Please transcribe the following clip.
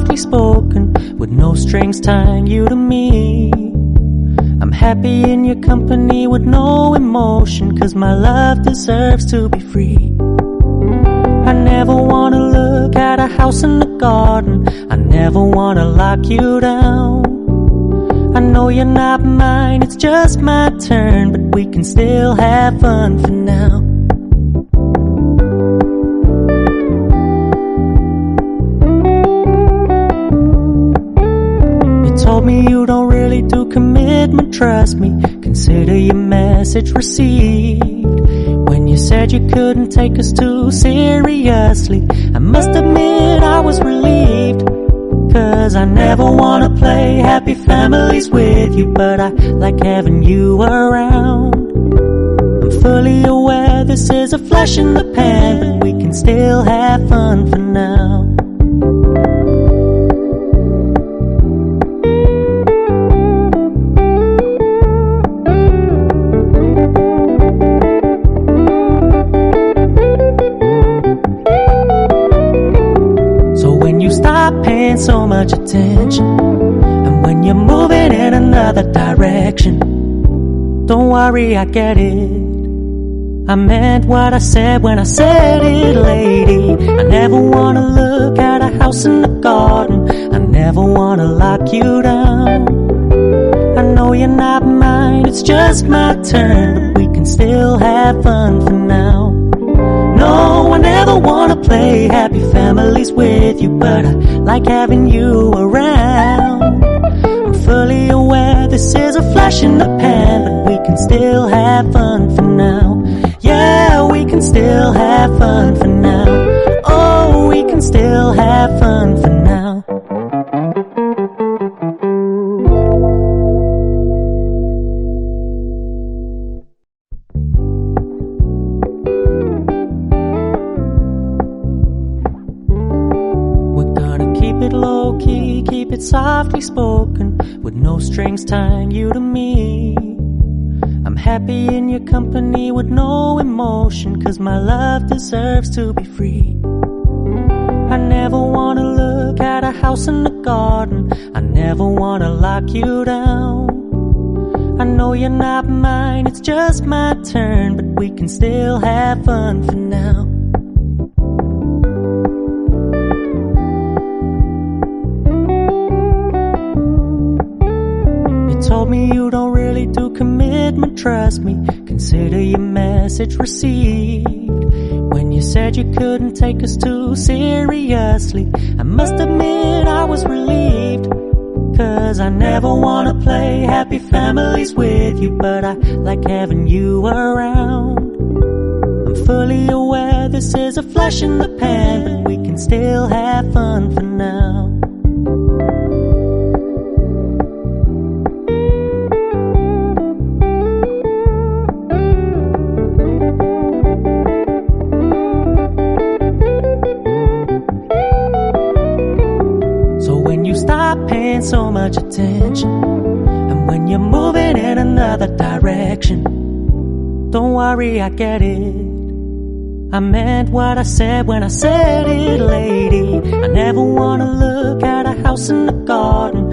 softly spoken, with no strings tying you to me. I'm happy in your company with no emotion, 'cause my love deserves to be free. I never wanna look at a house in the garden, I never wanna lock you down. I know you're not mine, it's just my turn, but we can still have fun for now. You told me you don't really do commitment, trust me, consider your message received. When you said you couldn't take us too seriously, I must admit I was relieved. 'Cause I never wanna play happy families with you, but I like having you around. I'm fully aware this is a flash in the pan, but we can still have fun for now. Stop paying so much attention, and when you're moving in another direction, don't worry, I get it. I meant what I said when I said it, lady. I never wanna look at a house in the garden, I never wanna lock you down. I know you're not mine, it's just my turn, but we can still have fun for now. No, I never wanna play happy families with you, but I like having you around. I'm fully aware this is a flash in the pan, but we can still have fun for now. Yeah, we can still have fun for now. Oh, we can still have fun for now. Keep it low key, keep it softly spoken, with no strings tying you to me. I'm happy in your company with no emotion, 'cause my love deserves to be free. I never wanna look at a house in the garden, I never wanna lock you down. I know you're not mine, it's just my turn, but we can still have fun for now. Told me you don't really do commitment, trust me, consider your message received. When you said you couldn't take us too seriously, I must admit I was relieved. 'Cause I never wanna play happy families with you, but I like having you around. I'm fully aware this is a flash in the pan, but we can still have fun for now. Stop paying so much attention, and when you're moving in another direction, don't worry, I get it. I meant what I said when I said it, lady. I never wanna look at a house in the garden,